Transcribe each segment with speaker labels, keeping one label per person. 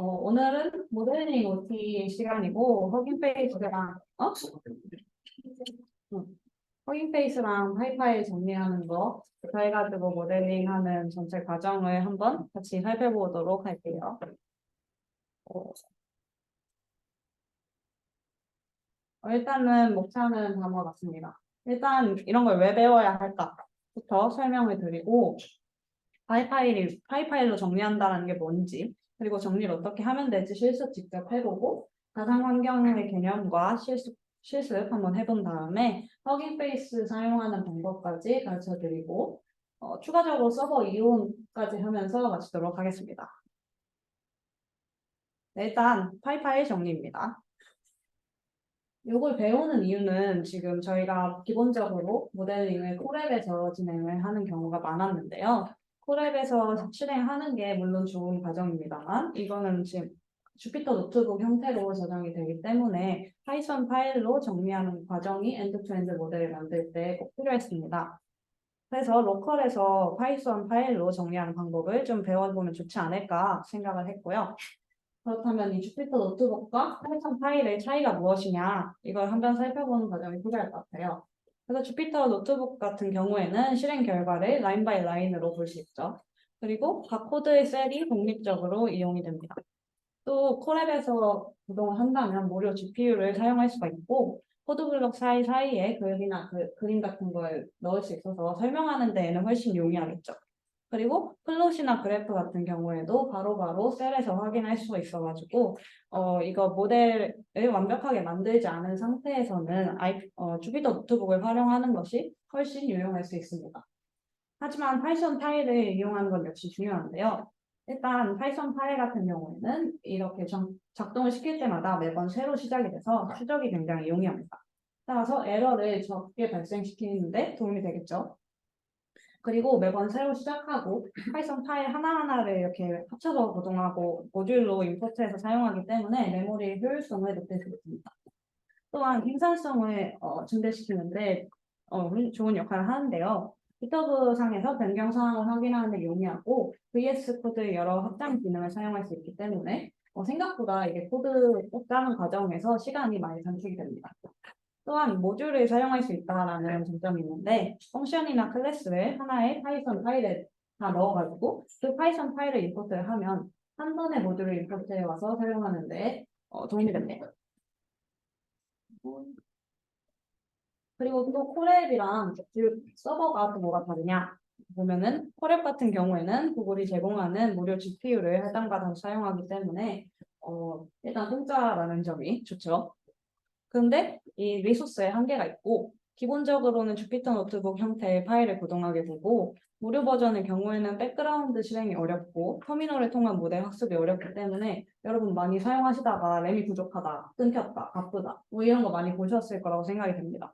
Speaker 1: 오늘은 모델링 OT 시간이고, 허깅페이스랑, 응. 허깅페이스랑 파이파이 정리하는 거, 해가지고 모델링하는 전체 과정을 한번 같이 살펴보도록 할게요. 일단은 목차는 다음과 같습니다. 일단 이런 걸 왜 배워야 할까부터 설명을 드리고, 파이파일로 정리한다는 게 뭔지, 그리고 정리를 어떻게 하면 될지 실습 직접 해보고, 가상환경의 개념과 실습 한번 해본 다음에 허깅페이스 사용하는 방법까지 가르쳐드리고, 추가적으로 서버 이용까지 하면서 마치도록 하겠습니다. 네, 일단 파이파일 정리입니다. 이걸 배우는 이유는 지금 저희가 기본적으로 모델링을 콜앱에서 진행을 하는 경우가 많았는데요. 콜앱에서 실행하는 게 물론 좋은 과정입니다만 이거는 지금 주피터 노트북 형태로 저장이 되기 때문에 파이썬 파일로 정리하는 과정이 엔드-투-엔드 모델을 만들 때 꼭 필요했습니다. 그래서 로컬에서 파이썬 파일로 정리하는 방법을 좀 배워보면 좋지 않을까 생각을 했고요. 그렇다면 이 주피터 노트북과 파이썬 파일의 차이가 무엇이냐 이걸 한번 살펴보는 과정이 필요할 것 같아요. 그래서 주피터 노트북 같은 경우에는 실행 결과를 라인 바이 라인으로 볼 수 있죠. 그리고 각 코드의 셀이 독립적으로 이용이 됩니다. 또 콜앱에서 구동을 한다면 무료 GPU를 사용할 수가 있고 코드 블록 사이사이에 글이나 그림 같은 걸 넣을 수 있어서 설명하는 데에는 훨씬 용이하겠죠. 그리고 플롯이나 그래프 같은 경우에도 바로바로 셀에서 확인할 수 있어가지고 이거 모델을 완벽하게 만들지 않은 상태에서는 주피터 노트북을 활용하는 것이 훨씬 유용할 수 있습니다. 하지만 파이썬 파일을 이용하는 건 역시 중요한데요. 일단 파이썬 파일 같은 경우에는 이렇게 작동을 시킬 때마다 매번 새로 시작이 돼서 추적이 굉장히 용이합니다. 따라서 에러를 적게 발생시키는데 도움이 되겠죠. 그리고 매번 새로 시작하고 파이썬 파일 하나하나를 이렇게 합쳐서 구동하고 모듈로 임포트해서 사용하기 때문에 메모리의 효율성을 높일 수 있습니다. 또한 생산성을 증대시키는데 좋은 역할을 하는데요. 기터브 상에서 변경 사항을 확인하는 데 용이하고 VS 코드의 여러 확장 기능을 사용할 수 있기 때문에 생각보다 이게 코드 짜는 과정에서 시간이 많이 단축이 됩니다. 또한 모듈을 사용할 수 있다는 장점이 있는데 펑션이나 클래스를 하나의 파이썬 파일에 다 넣어가지고 그 파이썬 파일을 임포트를 하면 한 번의 모듈을 임포트해 와서 사용하는 데 도움이 됩니다. 그리고 또 콜앱이랑 서버가 또 뭐가 다르냐 보면은 콜앱 같은 경우에는 구글이 제공하는 무료 GPU를 해당과 다시 사용하기 때문에 일단 공짜라는 점이 좋죠. 그런데 이 리소스에 한계가 있고 기본적으로는 주피터 노트북 형태의 파일을 구동하게 되고 무료 버전의 경우에는 백그라운드 실행이 어렵고 터미널을 통한 모델 학습이 어렵기 때문에 여러분 많이 사용하시다가 램이 부족하다, 끊겼다, 바쁘다 뭐 이런 거 많이 보셨을 거라고 생각이 됩니다.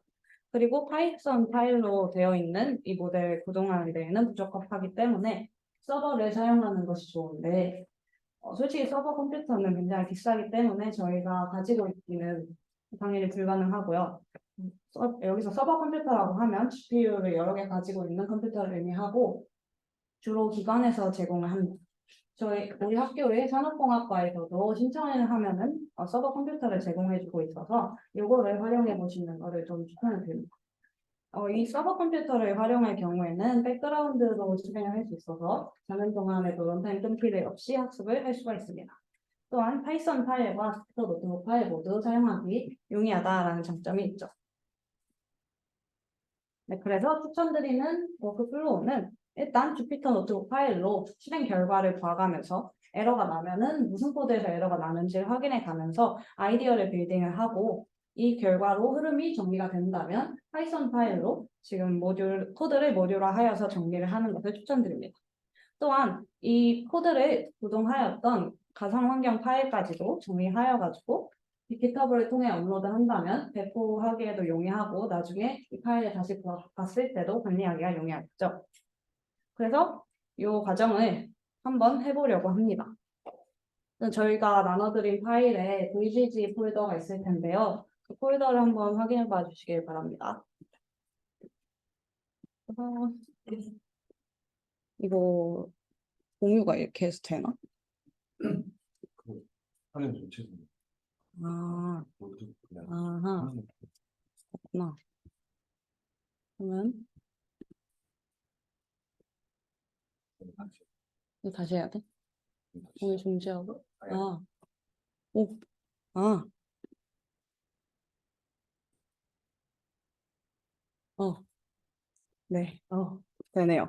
Speaker 1: 그리고 파이썬 파일로 되어 있는 이 모델 구동하는 데에는 부적합하기 때문에 서버를 사용하는 것이 좋은데 솔직히 서버 컴퓨터는 굉장히 비싸기 때문에 저희가 가지고 있기는 당연히 불가능하고요. 여기서 서버 컴퓨터라고 하면 GPU를 여러 개 가지고 있는 컴퓨터를 의미하고 주로 기관에서 제공을 합니다. 우리 학교의 산업공학과에서도 신청을 하면은 서버 컴퓨터를 제공해주고 있어서 이거를 활용해 보시는 거를 좀 추천을 드립니다. 이 서버 컴퓨터를 활용할 경우에는 백그라운드로 실행을 할 수 있어서 자는 동안에도 런타임 끊기를 없이 학습을 할 수가 있습니다. 또한 파이썬 파일과 주피터 노트북 파일 모두 사용하기 용이하다라는 장점이 있죠. 네, 그래서 추천드리는 워크플로우는 일단 주피터 노트북 파일로 실행 결과를 봐가면서 에러가 나면은 무슨 코드에서 에러가 나는지를 확인해 가면서 아이디어를 빌딩을 하고 이 결과로 흐름이 정리가 된다면 파이썬 파일로 지금 코드를 모듈화하여서 정리를 하는 것을 추천드립니다. 또한 이 코드를 구동하였던 가상환경 파일까지도 정리하여가지고 GitHub을 통해 업로드한다면 배포하기에도 용이하고 나중에 이 파일을 다시 봤을 때도 관리하기가 용이하겠죠. 그래서 이 과정을 한번 해보려고 합니다. 저희가 나눠드린 파일에 VGG 폴더가 있을 텐데요. 그 폴더를 한번 확인해 봐 주시길 바랍니다. 이거 공유가 이렇게 해서 되나?
Speaker 2: 화면 전체적으로
Speaker 1: 아,
Speaker 2: 모두 그냥
Speaker 1: 아하,
Speaker 2: 하는
Speaker 1: 그렇구나. 그러면
Speaker 2: 거 같아요.
Speaker 1: 이거 다시 해야 돼? 오늘 중지하고?
Speaker 2: 아예
Speaker 1: 아, 오, 아, 어, 네, 되네요.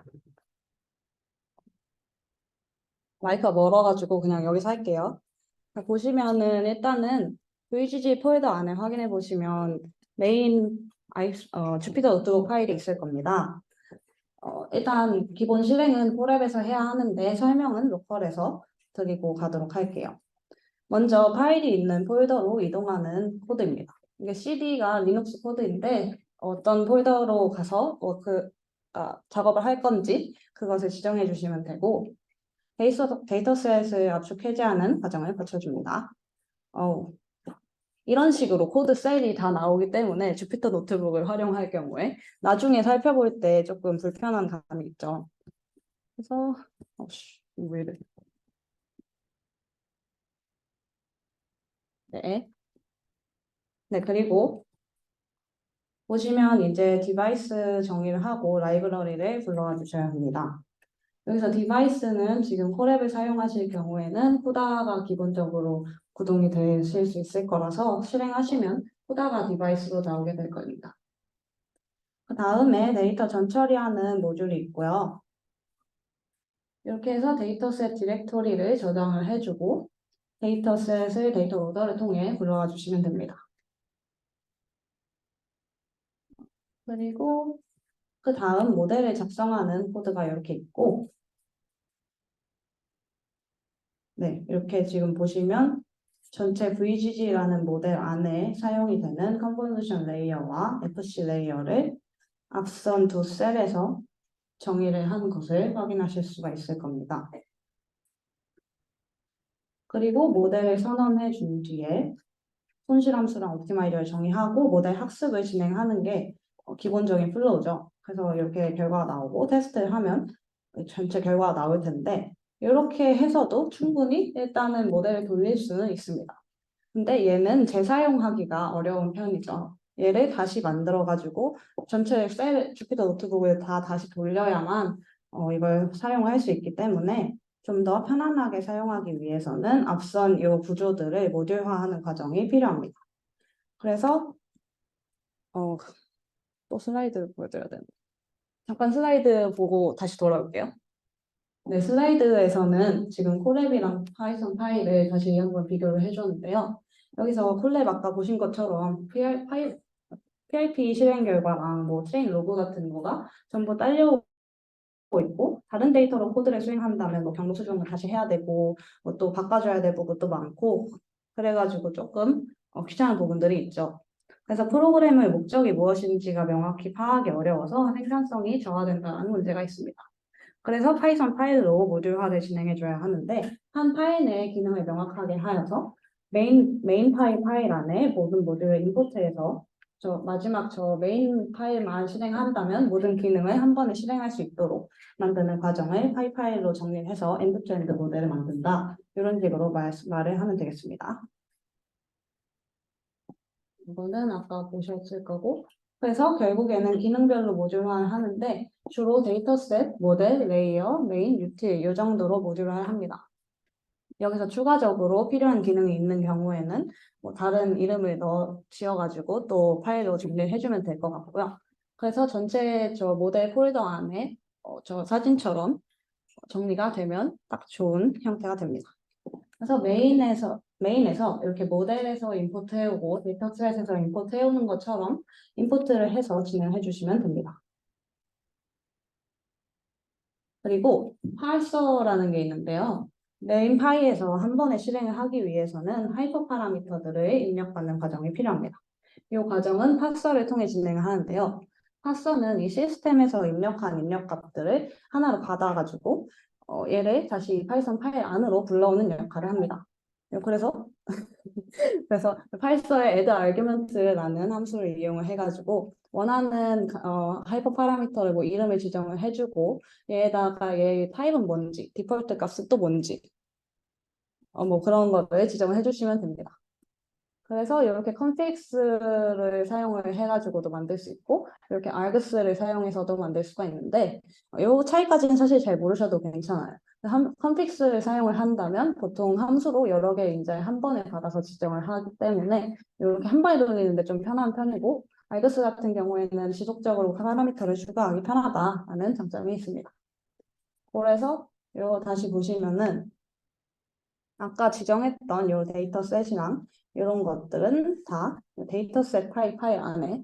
Speaker 1: 마이크가 멀어가지고 그냥 여기서 할게요. 자, 보시면은 일단은 VGG 폴더 안에 확인해 보시면 메인 주피터 노트북 파일이 있을 겁니다. 일단 기본 실행은 콜앱에서 해야 하는데 설명은 로컬에서 드리고 가도록 할게요. 먼저 파일이 있는 폴더로 이동하는 코드입니다. 이게 CD가 리눅스 코드인데 어떤 폴더로 가서 작업을 할 건지 그것을 지정해 주시면 되고 데이터셋을 압축 해제하는 과정을 거쳐줍니다. 이런 식으로 코드 셀이 다 나오기 때문에 주피터 노트북을 활용할 경우에 나중에 살펴볼 때 조금 불편한 감이 있죠. 그래서 왜 이래? 네. 네, 그리고 보시면 이제 디바이스 정의를 하고 라이브러리를 불러와 주셔야 합니다. 여기서 디바이스는 지금 콜앱을 사용하실 경우에는 후다가 기본적으로 구동이 되실 수 있을 거라서 실행하시면 후다가 디바이스로 나오게 될 겁니다. 그 다음에 데이터 전처리하는 모듈이 있고요. 이렇게 해서 데이터셋 디렉토리를 저장을 해주고 데이터셋을 데이터 로더를 통해 불러와 주시면 됩니다. 그리고 그 다음 모델을 작성하는 코드가 이렇게 있고 네, 이렇게 지금 보시면 전체 VGG라는 모델 안에 사용이 되는 컨볼루션 레이어와 FC 레이어를 앞선 두 셀에서 정의를 한 것을 확인하실 수가 있을 겁니다. 그리고 모델을 선언해 준 뒤에 손실함수랑 옵티마이저를 정의하고 모델 학습을 진행하는 게 기본적인 플로우죠. 그래서 이렇게 결과가 나오고 테스트를 하면 전체 결과가 나올 텐데 이렇게 해서도 충분히 일단은 모델을 돌릴 수는 있습니다. 근데 얘는 재사용하기가 어려운 편이죠. 얘를 다시 만들어가지고 전체 주피터 노트북을 다 다시 돌려야만 이걸 사용할 수 있기 때문에 좀 더 편안하게 사용하기 위해서는 앞선 이 구조들을 모듈화하는 과정이 필요합니다. 그래서 또 슬라이드 보여드려야 되는데 잠깐 슬라이드 보고 다시 돌아올게요. 네, 슬라이드에서는 지금 콜랩이랑 파이썬 파일을 다시 한번 비교를 해줬는데요. 여기서 콜랩 아까 보신 것처럼 PIP 실행 결과랑 뭐 트레인 로그 같은 거가 전부 딸려오고 있고 다른 데이터로 코드를 수행한다면 뭐 경로 수정을 다시 해야 되고 뭐 또 바꿔줘야 될 부분도 많고 그래가지고 조금 귀찮은 부분들이 있죠. 그래서 프로그램의 목적이 무엇인지가 명확히 파악이 어려워서 생산성이 저하된다는 문제가 있습니다. 그래서 파이썬 파일로 모듈화를 진행해줘야 하는데 한 파일 내의 기능을 명확하게 하여서 메인 파일 안에 모든 모듈을 임포트해서 마지막 메인 파일만 실행한다면 모든 기능을 한 번에 실행할 수 있도록 만드는 과정을 파일로 정리해서 엔드-투-엔드 모델을 만든다. 이런 식으로 말을 하면 되겠습니다. 이거는 아까 보셨을 거고 그래서 결국에는 기능별로 모듈화를 하는데 주로 데이터셋, 모델, 레이어, 메인, 유틸 이 정도로 모듈화를 합니다. 여기서 추가적으로 필요한 기능이 있는 경우에는 뭐 다른 이름을 지어가지고 또 파일로 정리를 해주면 될 것 같고요. 그래서 전체 저 모델 폴더 안에 저 사진처럼 정리가 되면 딱 좋은 형태가 됩니다. 그래서 메인에서 이렇게 모델에서 임포트 해오고 데이터셋에서 임포트 해오는 것처럼 임포트를 해서 진행해 주시면 됩니다. 그리고 parser라는 게 있는데요. 메인 파이에서 한 번에 실행을 하기 위해서는 하이퍼 파라미터들을 입력받는 과정이 필요합니다. 이 과정은 parser를 통해 진행을 하는데요. parser는 이 시스템에서 입력한 입력값들을 하나로 받아가지고 얘를 다시 파이썬 파일 안으로 불러오는 역할을 합니다. 그래서 파이썬의 add argument라는 함수를 이용을 해가지고 원하는 하이퍼 파라미터를 뭐 이름을 지정을 해주고 얘에다가 얘 타입은 뭔지, 디폴트 값은 또 뭔지 뭐 그런 것들 지정을 해주시면 됩니다. 그래서 이렇게 컨픽스를 사용을 해가지고도 만들 수 있고 이렇게 args를 사용해서도 만들 수가 있는데 이 차이까지는 사실 잘 모르셔도 괜찮아요. 컨픽스를 사용을 한다면 보통 함수로 여러 개 인자를 한 번에 받아서 지정을 하기 때문에 이렇게 한 번에 돌리는데 좀 편한 편이고 args 같은 경우에는 지속적으로 파라미터를 추가하기 편하다라는 장점이 있습니다. 그래서 이거 다시 보시면은 아까 지정했던 이 데이터셋이랑 이런 것들은 다 데이터셋 파일 안에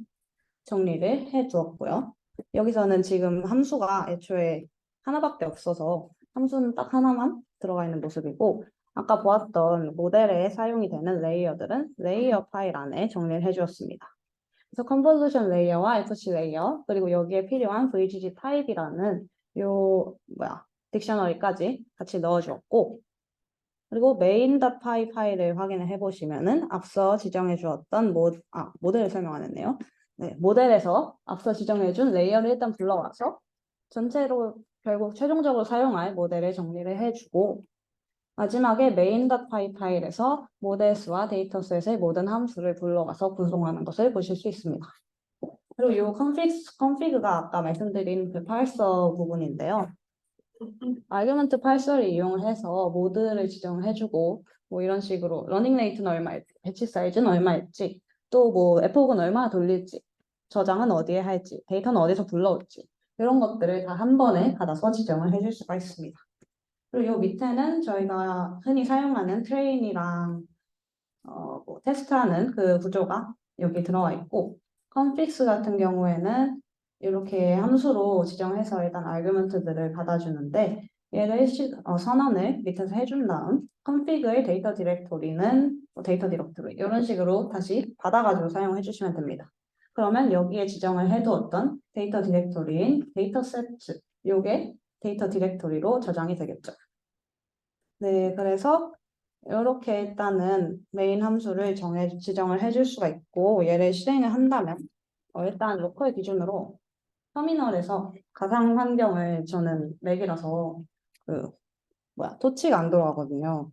Speaker 1: 정리를 해 두었고요. 여기서는 지금 함수가 애초에 하나밖에 없어서 함수는 딱 하나만 들어가 있는 모습이고 아까 보았던 모델에 사용이 되는 레이어들은 레이어 파일 안에 정리를 해 주었습니다. 그래서 컴포지션 레이어와 FC 레이어 그리고 여기에 필요한 VGG 타입이라는 딕셔너리까지 같이 넣어 주었고 그리고 main.py 파일을 확인을 해보시면은 앞서 지정해 주었던 모델을 설명 안 했네요. 네, 모델에서 앞서 지정해 준 레이어를 일단 불러와서 전체로 결국 최종적으로 사용할 모델을 정리를 해주고 마지막에 main.py 파일에서 모델스와 데이터셋의 모든 함수를 불러와서 구성하는 것을 보실 수 있습니다. 그리고 이 config가 아까 말씀드린 그 parser 부분인데요. 아규먼트 parser를 이용을 해서 모드를 지정을 해주고 뭐 이런 식으로 러닝 레이트는 얼마일지, 배치 사이즈는 얼마일지, 또 뭐 에포그는 얼마나 돌릴지, 저장은 어디에 할지, 데이터는 어디서 불러올지 이런 것들을 다 한 번에 받아서 지정을 해줄 수가 있습니다. 그리고 이 밑에는 저희가 흔히 사용하는 트레인이랑 뭐 테스트하는 그 구조가 여기 들어와 있고 컨픽스 같은 경우에는 이렇게 함수로 지정해서 일단 아규먼트들을 받아주는데 얘를 선언을 밑에서 해준 다음 config의 데이터 디렉토리는 데이터 디렉토리 이런 식으로 다시 받아가지고 사용해 주시면 됩니다. 그러면 여기에 지정을 해두었던 데이터 디렉토리인 데이터 세트 요게 데이터 디렉토리로 저장이 되겠죠. 네, 그래서 이렇게 일단은 메인 함수를 지정을 해줄 수가 있고 얘를 실행을 한다면 일단 로컬 기준으로 터미널에서 가상 환경을 저는 맥이라서 그 토치가 안 돌아가거든요.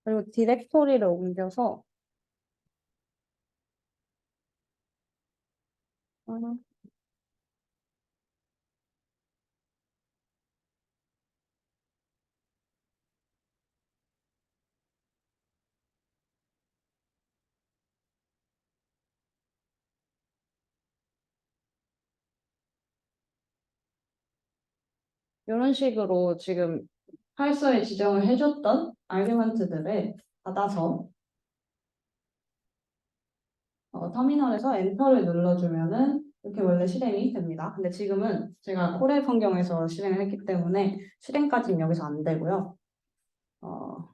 Speaker 1: 그리고 디렉토리를 옮겨서 어, 이런 식으로 지금 팔서에 지정을 해줬던 아규먼트들을 받아서 터미널에서 엔터를 눌러주면은 이렇게 원래 실행이 됩니다. 근데 지금은 제가 콜앱 환경에서 실행을 했기 때문에 실행까지는 여기서 안 되고요. 어,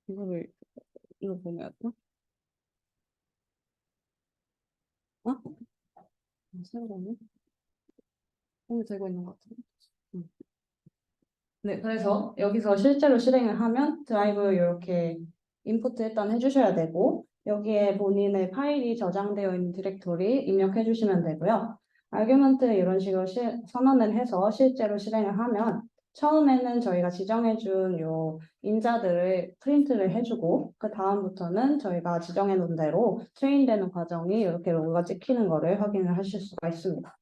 Speaker 1: 이거를 이거 보면 어? 새로운 공이 되고 있는 것 같은데. 음. 네, 그래서 여기서 실제로 실행을 하면 드라이브 이렇게 임포트 일단 해주셔야 되고 여기에 본인의 파일이 저장되어 있는 디렉토리 입력해 주시면 되고요. 아규먼트 이런 식으로 선언을 해서 실제로 실행을 하면 처음에는 저희가 지정해준 요 인자들을 프린트를 해주고 그 다음부터는 저희가 지정해 놓은 대로 트레인되는 과정이 이렇게 로그가 찍히는 거를 확인을 하실 수가 있습니다.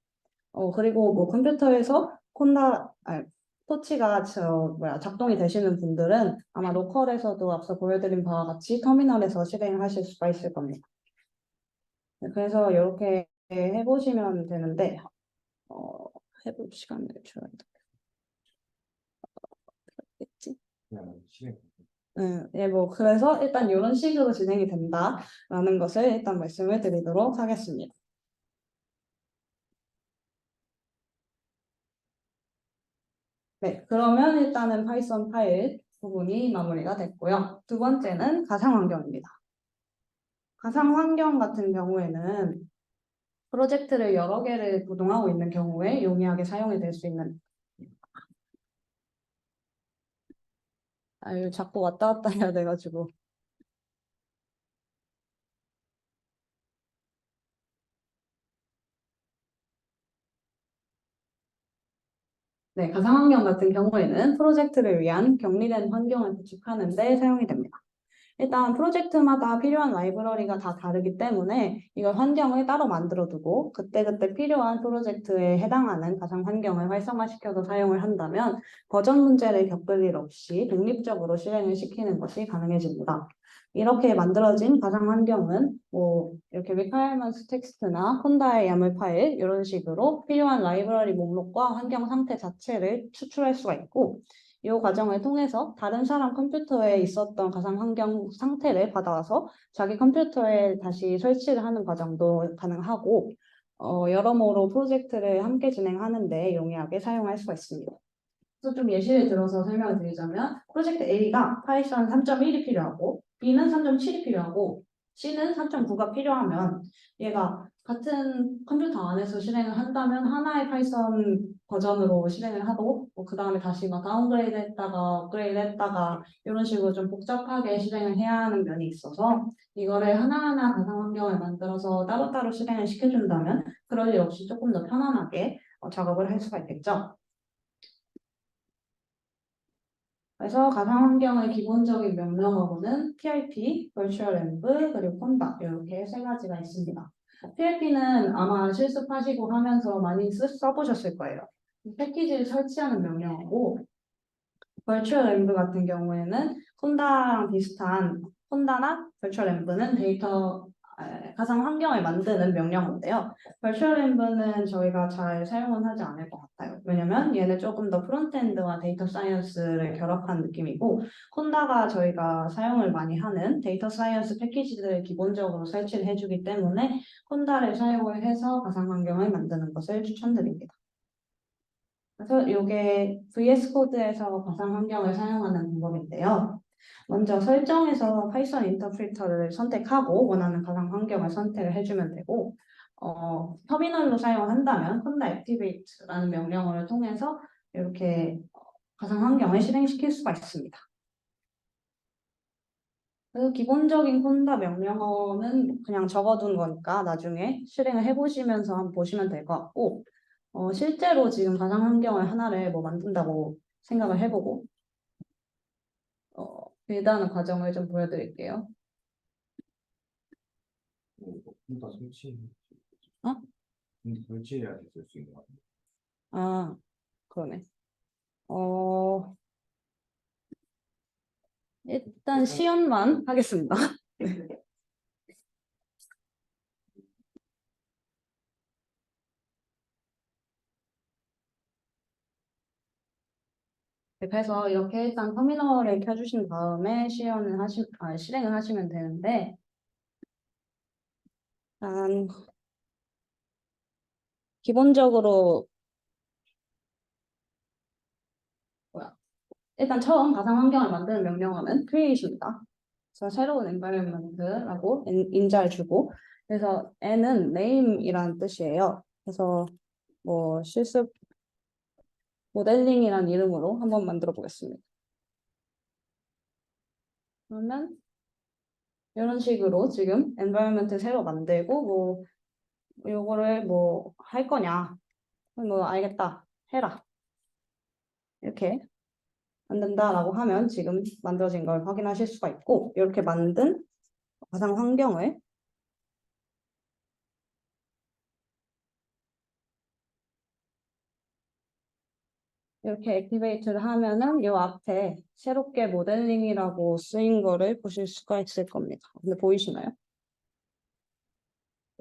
Speaker 1: 그리고 뭐 컴퓨터에서 토치가 작동이 되시는 분들은 아마 로컬에서도 앞서 보여드린 바와 같이 터미널에서 실행하실 수가 있을 겁니다. 네, 그래서 이렇게 해보시면 되는데, 어, 해볼 시간을 줘야 되겠지?
Speaker 2: 그냥 실행.
Speaker 1: 예, 뭐, 그래서 일단 이런 식으로 진행이 된다라는 것을 일단 말씀을 드리도록 하겠습니다. 네, 그러면 일단은 파이썬 파일 부분이 마무리가 됐고요. 두 번째는 가상환경입니다. 가상환경 같은 경우에는 프로젝트를 여러 개를 구동하고 있는 경우에 용이하게 사용이 될 수 있는 이거 자꾸 왔다 갔다 해야 돼가지고 네, 가상환경 같은 경우에는 프로젝트를 위한 격리된 환경을 구축하는 데 사용이 됩니다. 일단 프로젝트마다 필요한 라이브러리가 다 다르기 때문에 이걸 환경을 따로 만들어 두고 그때그때 필요한 프로젝트에 해당하는 가상 환경을 활성화시켜서 사용을 한다면 버전 문제를 겪을 일 없이 독립적으로 실행을 시키는 것이 가능해집니다. 이렇게 만들어진 가상 환경은 뭐 이렇게 requirements 텍스트나 콘다의 야물 파일 이런 식으로 필요한 라이브러리 목록과 환경 상태 자체를 추출할 수가 있고 이 과정을 통해서 다른 사람 컴퓨터에 있었던 가상 환경 상태를 받아와서 자기 컴퓨터에 다시 설치를 하는 과정도 가능하고 여러모로 프로젝트를 함께 진행하는 데 용이하게 사용할 수가 있습니다. 그래서 좀 예시를 들어서 설명을 드리자면 프로젝트 A가 파이썬 3.1이 필요하고 B는 3.7이 필요하고 C는 3.9가 필요하면 얘가 같은 컴퓨터 안에서 실행을 한다면 하나의 파이썬 버전으로 실행을 하고 그 다음에 다시 막 다운그레이드 했다가 업그레이드 했다가 이런 식으로 좀 복잡하게 실행을 해야 하는 면이 있어서 이거를 하나하나 가상 환경을 만들어서 따로따로 실행을 시켜준다면 그럴 일 없이 조금 더 편안하게 작업을 할 수가 있겠죠. 그래서 가상 환경의 기본적인 명령어로는 PIP, Virtual Env, 그리고 콘다 이렇게 세 가지가 있습니다. PIP는 아마 실습하시고 하면서 많이 써보셨을 거예요. 패키지를 설치하는 명령어고 Virtual Env 같은 경우에는 콘다랑 비슷한 콘다나 Virtual Env는 가상 환경을 만드는 명령어인데요. Virtual Env는 저희가 잘 사용은 하지 않을 것 같아요. 왜냐면 얘는 조금 더 프론트엔드와 데이터 사이언스를 결합한 느낌이고 콘다가 저희가 사용을 많이 하는 데이터 사이언스 패키지들을 기본적으로 설치를 해주기 때문에 콘다를 사용을 해서 가상 환경을 만드는 것을 추천드립니다. 그래서 이게 VS 코드에서 가상 환경을 사용하는 방법인데요. 먼저 설정에서 파이썬 인터프리터를 선택하고 원하는 가상 환경을 선택을 해주면 되고 터미널로 사용한다면 콘다 액티베이트라는 명령어를 통해서 이렇게 가상 환경을 실행시킬 수가 있습니다. 그래서 기본적인 콘다 명령어는 그냥 적어둔 거니까 나중에 실행을 해보시면서 한번 보시면 될 것 같고 실제로 지금 가상 환경을 하나를 뭐 만든다고 생각을 해보고 빌드하는 과정을 좀 보여드릴게요.
Speaker 2: 컴퓨터 설치.
Speaker 1: 어?
Speaker 2: 컴퓨터 설치해야 쓸 수 있는 거 같아요.
Speaker 1: 아, 그러네. 어, 일단 시연만 하겠습니다. 그래서 이렇게 일단 터미널을 켜주신 다음에 실행을 하시면 되는데, 일단 기본적으로 뭐야? 일단 처음 가상 환경을 만드는 명령어는 create입니다. 그래서 새로운 environment라고 인자를 주고, 그래서 n은 name이라는 뜻이에요. 그래서 뭐 실습 모델링이란 이름으로 한번 만들어 보겠습니다. 그러면 이런 식으로 지금 environment 새로 만들고 뭐 요거를 뭐 할 거냐? 뭐 알겠다. 해라. 이렇게 만든다라고 하면 지금 만들어진 걸 확인하실 수가 있고 이렇게 만든 가상 환경을 이렇게 액티베이트를 하면은 이 앞에 새롭게 모델링이라고 쓰인 거를 보실 수가 있을 겁니다. 근데 보이시나요?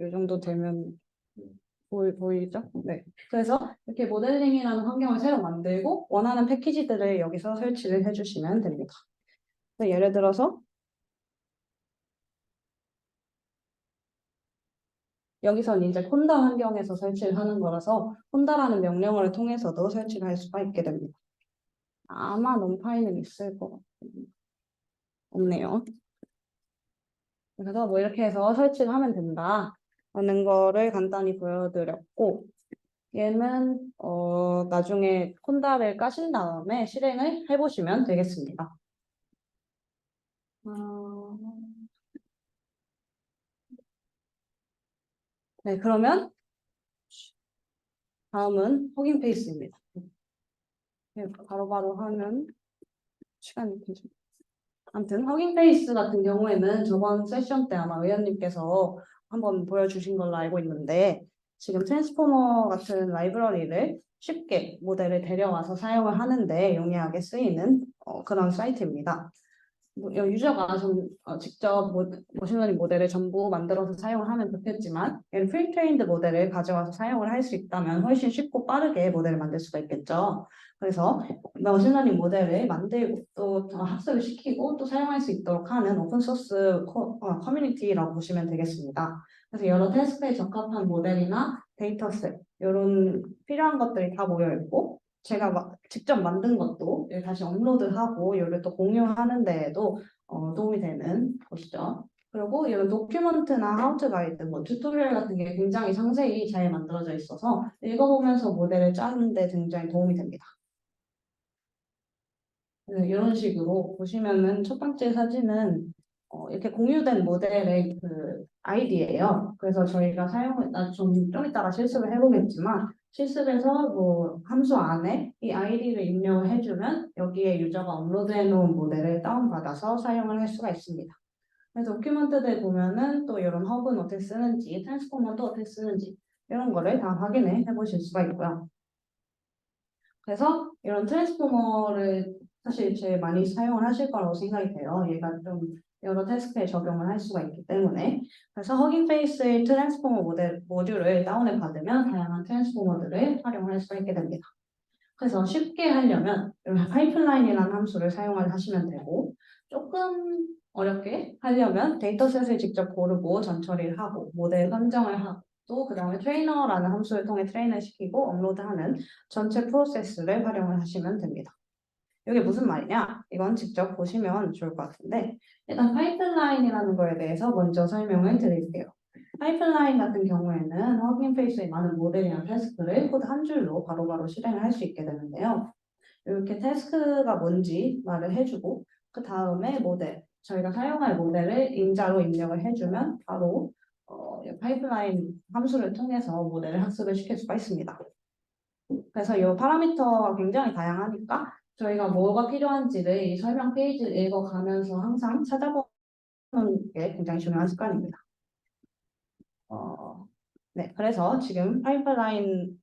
Speaker 1: 이 정도 되면 보이죠? 네. 그래서 이렇게 모델링이라는 환경을 새로 만들고 원하는 패키지들을 여기서 설치를 해주시면 됩니다. 그래서 예를 들어서 여기서는 이제 콘다 환경에서 설치를 하는 거라서 콘다라는 명령어를 통해서도 설치를 할 수가 있게 됩니다. 아마 넘파이는 있을 것 같아요. 없네요. 그래서 뭐 이렇게 해서 설치를 하면 된다 라는 거를 간단히 보여드렸고, 얘는 나중에 콘다를 까신 다음에 실행을 해보시면 되겠습니다. 어, 네, 그러면 다음은 허깅 페이스입니다. 네, 바로바로 하면 시간이 되죠. 아무튼 허깅 페이스 같은 경우에는 저번 세션 때 아마 의원님께서 한번 보여주신 걸로 알고 있는데, 지금 트랜스포머 같은 라이브러리를 쉽게 모델을 데려와서 사용을 하는데 용이하게 쓰이는 그런 사이트입니다. 유저가 직접 머신러닝 모델을 전부 만들어서 사용을 하면 좋겠지만, 프리트레인드 모델을 가져와서 사용을 할 수 있다면 훨씬 쉽고 빠르게 모델을 만들 수가 있겠죠. 그래서 머신러닝 모델을 만들고 또 학습을 시키고 또 사용할 수 있도록 하는 오픈소스 커뮤니티라고 보시면 되겠습니다. 그래서 여러 태스크에 적합한 모델이나 데이터셋, 이런 필요한 것들이 다 모여 있고, 제가 직접 만든 것도 다시 업로드하고 이를 또 공유하는 데에도 도움이 되는 곳이죠. 그리고 이런 도큐먼트나 하우투 가이드, 뭐 튜토리얼 같은 게 굉장히 상세히 잘 만들어져 있어서 읽어보면서 모델을 짜는 데 굉장히 도움이 됩니다. 네, 이런 식으로 보시면은 첫 번째 사진은 이렇게 공유된 모델의 그 아이디예요. 그래서 저희가 좀 이따가 실습을 해보겠지만, 실습에서 뭐 함수 안에 이 아이디를 입력을 해주면 여기에 유저가 업로드해 놓은 모델을 다운받아서 사용을 할 수가 있습니다. 그래서 도큐먼트들 보면은 또 이런 허브는 어떻게 쓰는지, 트랜스포머도 어떻게 쓰는지 이런 거를 다 확인해 보실 수가 있고요. 그래서 이런 트랜스포머를 사실 제일 많이 사용을 하실 거라고 생각이 돼요. 얘가 좀 여러 태스크에 적용을 할 수가 있기 때문에. 그래서 허깅 페이스의 트랜스포머 모듈을 다운을 받으면 다양한 트랜스포머들을 활용을 할 수가 있게 됩니다. 그래서 쉽게 하려면 이런 파이프라인이라는 함수를 사용을 하시면 되고, 조금 어렵게 하려면 데이터셋을 직접 고르고 전처리를 하고 모델 선정을 하고 또 그 다음에 트레이너라는 함수를 통해 트레인을 시키고 업로드하는 전체 프로세스를 활용을 하시면 됩니다. 이게 무슨 말이냐? 이건 직접 보시면 좋을 것 같은데, 일단 파이프라인이라는 거에 대해서 먼저 설명을 드릴게요. 파이프라인 같은 경우에는 허깅 페이스의 많은 모델이나 태스크를 코드 한 줄로 바로바로 실행을 할 수 있게 되는데요. 이렇게 태스크가 뭔지 말을 해주고 그 다음에 저희가 사용할 모델을 인자로 입력을 해주면 바로 파이프라인 함수를 통해서 모델을 학습을 시킬 수가 있습니다. 그래서 이 파라미터가 굉장히 다양하니까 저희가 뭐가 필요한지를 이 설명 페이지를 읽어가면서 항상 찾아보는 게 굉장히 중요한 습관입니다. 네, 그래서 지금 파이프라인을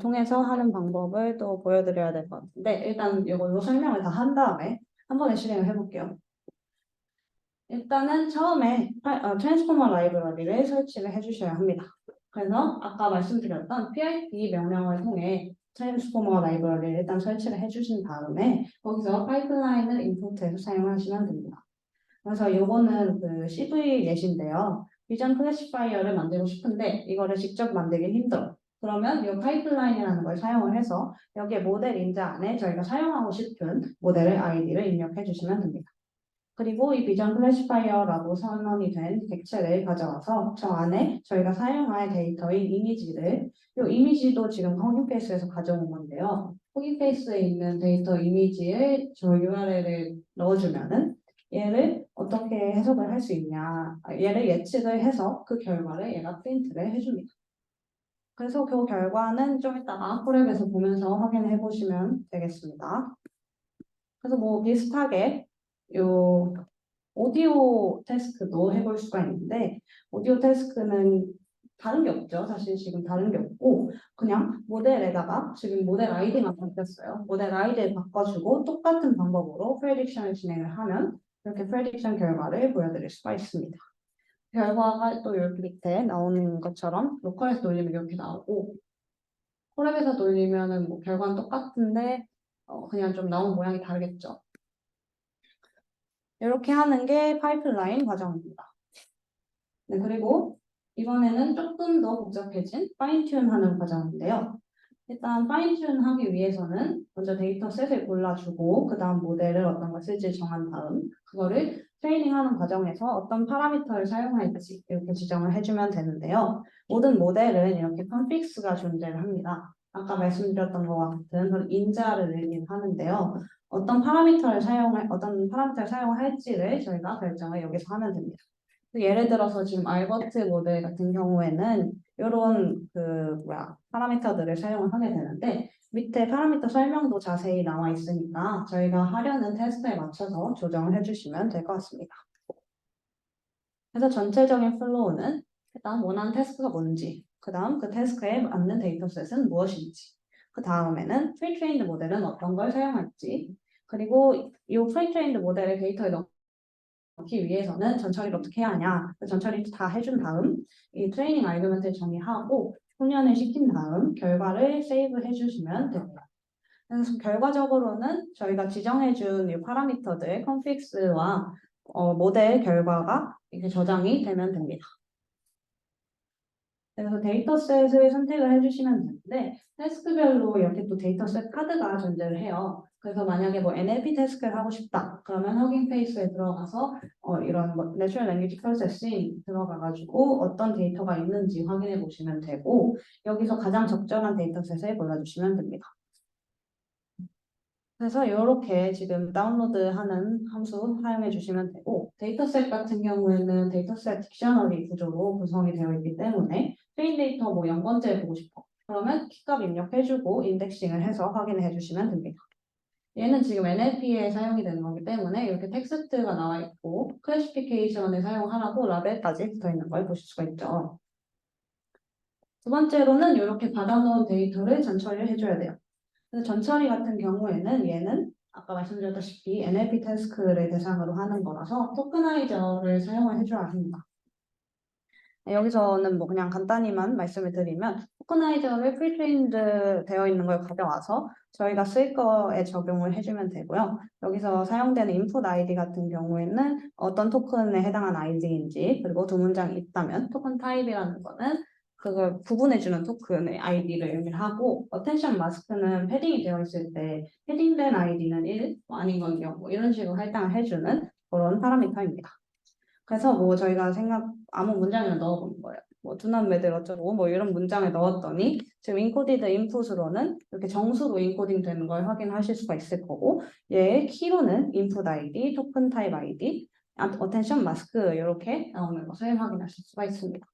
Speaker 1: 통해서 하는 방법을 또 보여드려야 될 것 같은데, 일단 이걸로 설명을 다 한 다음에 한 번에 실행을 해볼게요. 일단은 처음에 트랜스포머 라이브러리를 설치를 해주셔야 합니다. 그래서 아까 말씀드렸던 pip 명령을 통해 트랜스포머 라이브러리를 일단 설치를 해주신 다음에 거기서 파이프라인을 인포트해서 사용하시면 됩니다. 그래서 이거는 그 CV 예시인데요. 비전 클래시파이어를 만들고 싶은데 이거를 직접 만들기 힘들어. 그러면 이 파이프라인이라는 걸 사용을 해서 여기에 모델 인자 안에 저희가 사용하고 싶은 모델의 아이디를 입력해 주시면 됩니다. 그리고 이 비전 클래시파이어라고 선언이 된 객체를 가져와서 저 안에 저희가 사용할 데이터인 이미지를, 이 이미지도 지금 허깅페이스에서 가져온 건데요. 허깅페이스에 있는 데이터 이미지에 저 URL을 넣어주면은 얘를 어떻게 해석을 할 수 있냐, 얘를 예측을 해서 그 결과를 얘가 프린트를 해줍니다. 그래서 그 결과는 좀 이따가 콜앱에서 보면서 확인해 보시면 되겠습니다. 그래서 뭐 비슷하게 요 오디오 태스크도 해볼 수가 있는데, 오디오 태스크는 다른 게 없죠. 사실 지금 다른 게 없고 그냥 모델에다가 지금 모델 아이디만 바뀌었어요. 모델 아이디를 바꿔주고 똑같은 방법으로 프레딕션을 진행을 하면 이렇게 프레딕션 결과를 보여드릴 수가 있습니다. 결과가 또 여기 밑에 나오는 것처럼 로컬에서 돌리면 이렇게 나오고, 콜앱에서 돌리면은 뭐 결과는 똑같은데 그냥 좀 나온 모양이 다르겠죠. 이렇게 하는 게 파이프라인 과정입니다. 네, 그리고 이번에는 조금 더 복잡해진 파인튠 하는 과정인데요. 일단 파인튠 하기 위해서는 먼저 데이터셋을 골라주고 그 다음 모델을 어떤 걸 쓸지 정한 다음 그거를 트레이닝하는 과정에서 어떤 파라미터를 사용할지 이렇게 지정을 해주면 되는데요. 모든 모델은 이렇게 컨픽스가 존재를 합니다. 아까 말씀드렸던 것과 같은 그런 인자를 의미하는데요. 어떤 파라미터를 사용할지를 저희가 결정을 여기서 하면 됩니다. 예를 들어서 지금 알버트 모델 같은 경우에는 이런 파라미터들을 사용을 하게 되는데 밑에 파라미터 설명도 자세히 나와 있으니까 저희가 하려는 테스트에 맞춰서 조정을 해주시면 될 것 같습니다. 그래서 전체적인 플로우는 일단 원하는 태스크가 뭔지, 그 다음 그 태스크에 맞는 데이터셋은 무엇인지, 그 다음에는 프리트레인드 모델은 어떤 걸 사용할지, 그리고 이 프리트레인드 모델의 데이터에 넣기 위해서는 전처리를 어떻게 해야 하냐. 그 전처리 다 해준 다음 이 트레이닝 알그멘트를 정의하고 훈련을 시킨 다음 결과를 세이브 해주시면 됩니다. 그래서 결과적으로는 저희가 지정해준 이 파라미터들 컨픽스와 모델 결과가 이렇게 저장이 되면 됩니다. 그래서 데이터셋을 선택을 해주시면 되는데 태스크별로 이렇게 또 데이터셋 카드가 존재를 해요. 그래서 만약에 뭐 NLP 태스크를 하고 싶다. 그러면 허깅 페이스에 들어가서 이런 뭐 Natural Language Processing 들어가가지고 어떤 데이터가 있는지 확인해 보시면 되고 여기서 가장 적절한 데이터셋을 골라주시면 됩니다. 그래서 이렇게 지금 다운로드하는 함수 사용해 주시면 되고 데이터셋 같은 경우에는 데이터셋 딕셔너리 구조로 구성이 되어 있기 때문에 트레인 데이터 뭐 0번째 보고 싶어. 그러면 키값 입력해주고 인덱싱을 해서 확인해 주시면 됩니다. 얘는 지금 NLP에 사용이 되는 거기 때문에 이렇게 텍스트가 나와 있고 클래시피케이션을 사용하라고 라벨까지 붙어 있는 걸 보실 수가 있죠. 두 번째로는 이렇게 받아놓은 데이터를 전처리를 해줘야 돼요. 그래서 전처리 같은 경우에는 얘는 아까 말씀드렸다시피 NLP 태스크를 대상으로 하는 거라서 토크나이저를 사용을 해줘야 합니다. 여기서는 뭐 그냥 간단히만 말씀을 드리면 토크나이저를 프리트레인드 되어 있는 걸 가져와서 저희가 쓸 거에 적용을 해주면 되고요. 여기서 사용되는 인풋 아이디 같은 경우에는 어떤 토큰에 해당한 아이디인지 그리고 두 문장이 있다면 토큰 타입이라는 거는 그걸 구분해주는 토큰의 아이디를 의미하고 어텐션 마스크는 패딩이 되어 있을 때 패딩된 아이디는 1, 아닌 건 0, 뭐 이런 식으로 할당을 해주는 그런 파라미터입니다. 그래서 뭐 저희가 아무 문장을 넣어보는 거예요. 뭐 두남매들 어쩌고 뭐 이런 문장을 넣었더니 지금 인코디드 인풋으로는 이렇게 정수로 인코딩 되는 걸 확인하실 수가 있을 거고 얘의 키로는 인풋 아이디, 토큰 타입 아이디, 어텐션 마스크 이렇게 나오는 것을 확인하실 수가 있습니다.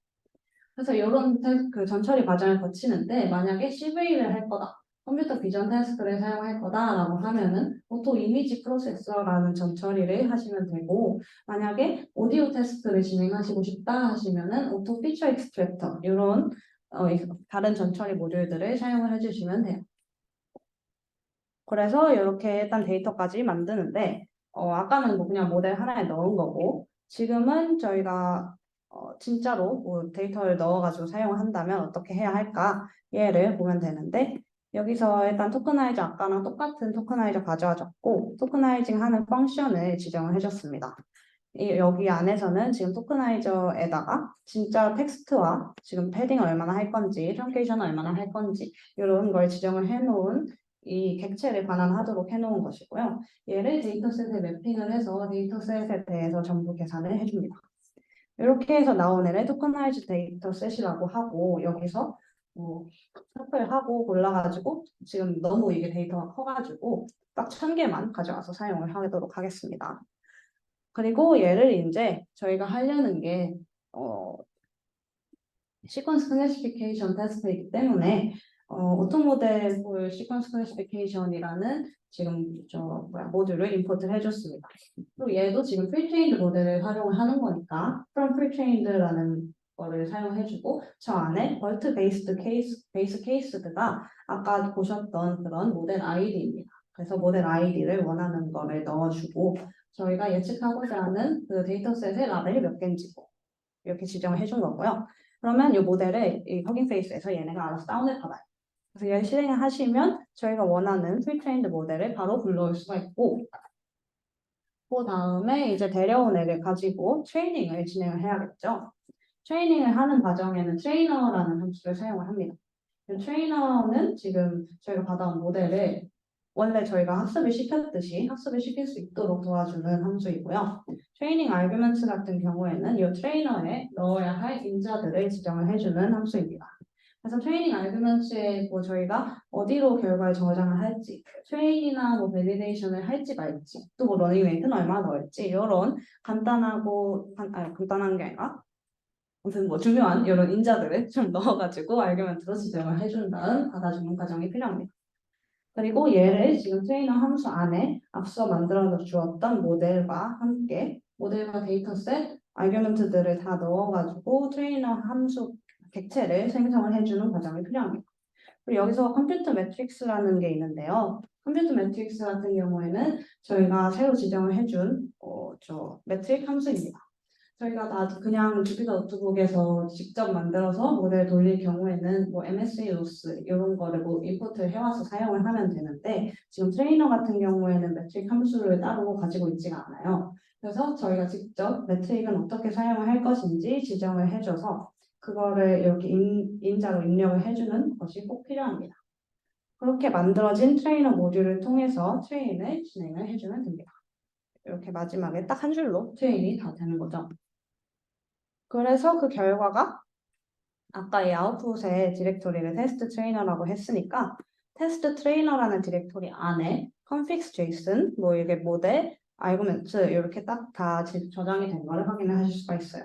Speaker 1: 그래서 이런 그 전처리 과정을 거치는데 만약에 CV를 할 거다. 컴퓨터 비전 태스크를 사용할 거다라고 하면은 오토 이미지 프로세서라는 전처리를 하시면 되고 만약에 오디오 태스크를 진행하시고 싶다 하시면은 오토 피처 익스트랙터 이런 다른 전처리 모듈들을 사용을 해주시면 돼요. 그래서 이렇게 일단 데이터까지 만드는데 아까는 뭐 그냥 모델 하나에 넣은 거고 지금은 저희가 진짜로 뭐 데이터를 넣어가지고 사용을 한다면 어떻게 해야 할까 얘를 보면 되는데 여기서 일단 토크나이저 아까랑 똑같은 토크나이저 가져와줬고 토크나이징 하는 펑션을 지정을 해줬습니다. 여기 안에서는 지금 토크나이저에다가 진짜 텍스트와 지금 패딩을 얼마나 할 건지 트렁케이션을 얼마나 할 건지 이런 걸 지정을 해놓은 이 객체를 반환하도록 해놓은 것이고요. 얘를 데이터셋에 매핑을 해서 데이터셋에 대해서 전부 계산을 해줍니다. 이렇게 해서 나온 애를 토커나이즈 데이터셋이라고 하고 여기서 섭외하고 골라가지고 지금 너무 이게 데이터가 커가지고 딱 1000개만 가져와서 사용을 하도록 하겠습니다. 그리고 얘를 이제 저희가 하려는 게 시퀀스 클래시피케이션 테스트이기 때문에 오토모델 폴 시퀀스 클래시피케이션이라는 지금 모듈을 임포트를 해줬습니다. 그리고 얘도 지금 프리트레인드 모델을 활용을 하는 거니까 from 프리트레인드라는 거를 사용해주고 저 안에 벌트 베이스 케이스드가 아까 보셨던 그런 모델 아이디입니다. 그래서 모델 아이디를 원하는 거를 넣어주고 저희가 예측하고자 하는 그 데이터셋의 라벨이 몇 개인지 이렇게 지정을 해준 거고요. 그러면 이 모델을 이 허깅 페이스에서 얘네가 알아서 다운을 받아요. 그래서 얘를 실행을 하시면 저희가 원하는 프리트레인드 모델을 바로 불러올 수가 있고 그 다음에 이제 데려온 애를 가지고 트레이닝을 진행을 해야겠죠. 트레이닝을 하는 과정에는 트레이너라는 함수를 사용을 합니다. 트레이너는 지금 저희가 받아온 모델을 원래 저희가 학습을 시켰듯이 학습을 시킬 수 있도록 도와주는 함수이고요. 트레이닝 아규먼트 같은 경우에는 이 트레이너에 넣어야 할 인자들을 지정을 해주는 함수입니다. 그래서 트레이닝 아규먼트에 뭐 저희가 어디로 결과를 저장을 할지, 트레인이나 뭐 베리데이션을 할지 말지, 또 뭐 러닝 웨이트는 얼마나 넣을지 이런 간단한 게 아니라 아무튼 뭐 중요한 이런 인자들을 좀 넣어가지고 아규먼트로 지정을 해준 다음 받아주는 과정이 필요합니다. 그리고 얘를 지금 트레이너 함수 안에 앞서 만들어 주었던 모델과 함께 모델과 데이터셋, 아규먼트들을 다 넣어가지고 트레이너 함수 객체를 생성을 해주는 과정이 필요합니다. 그리고 여기서 컴퓨터 매트릭스라는 게 있는데요. 컴퓨터 매트릭스 같은 경우에는 저희가 새로 지정을 해준 매트릭 함수입니다. 저희가 다 그냥 주피터 노트북에서 직접 만들어서 모델 돌릴 경우에는 뭐 MSA 로스 이런 거를 뭐 임포트를 해와서 사용을 하면 되는데 지금 트레이너 같은 경우에는 매트릭 함수를 따로 가지고 있지가 않아요. 그래서 저희가 직접 매트릭은 어떻게 사용을 할 것인지 지정을 해줘서 그거를 이렇게 인자로 입력을 해주는 것이 꼭 필요합니다. 그렇게 만들어진 트레이너 모듈을 통해서 트레인을 진행을 해주면 됩니다. 이렇게 마지막에 딱 한 줄로 트레인이 다 되는 거죠. 그래서 그 결과가 아까 이 아웃풋의 디렉토리를 테스트 트레이너라고 했으니까 테스트 트레이너라는 디렉토리 안에 config.json, 뭐 이게 모델, 아이구멘트 이렇게 딱 다 저장이 된 거를 확인하실 수가 있어요.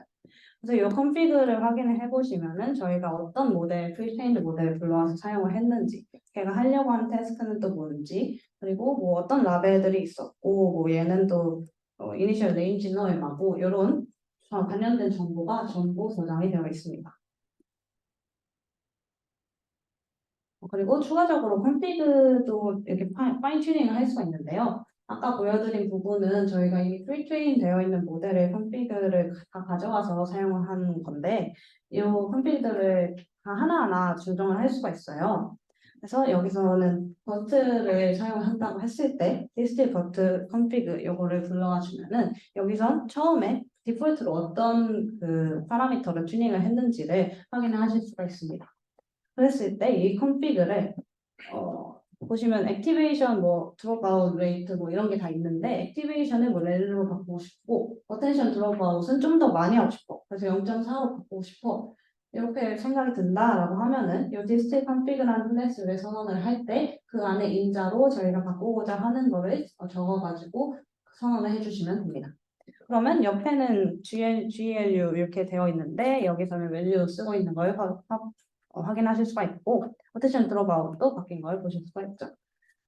Speaker 1: 그래서 이 컨피그를 확인을 해보시면은 저희가 어떤 모델, 프리트레인드 모델을 불러와서 사용을 했는지, 걔가 하려고 하는 태스크는 또 뭔지, 그리고 뭐 어떤 라벨들이 있었고, 뭐 얘는 또 이니셜 레인지는 얼마고 이런 관련된 정보가 전부 저장이 되어 있습니다. 그리고 추가적으로 컨피그도 이렇게 파인 튜닝을 할 수가 있는데요. 아까 보여드린 부분은 저희가 이미 프리트레인 되어 있는 모델의 컨피그를 다 가져와서 사용을 하는 건데 이 컨피그들을 다 하나하나 조정을 할 수가 있어요. 그래서 여기서는 버트를 사용한다고 했을 때 디스틸 버트 컨피그 이거를 불러와 주면은 여기선 처음에 디폴트로 어떤 그 파라미터를 튜닝을 했는지를 확인하실 수가 있습니다. 그랬을 때 이 컨피그를 보시면 액티베이션 뭐 드롭아웃 레이트 뭐 이런 게 다 있는데 액티베이션을 뭐 렐로 바꾸고 싶고 어텐션 드롭아웃은 좀 더 많이 하고 싶어. 그래서 0.4로 바꾸고 싶어. 이렇게 생각이 든다라고 하면은 이 디스틸 컨피그라는 클래스를 선언을 할 때 그 안에 인자로 저희가 바꾸고자 하는 거를 적어가지고 선언을 해주시면 됩니다. 그러면 옆에는 GLU 이렇게 되어 있는데 여기서는 value 쓰고 있는 걸 확인하실 수가 있고 어테션 드롭아웃도 바뀐 걸 보실 수가 있죠.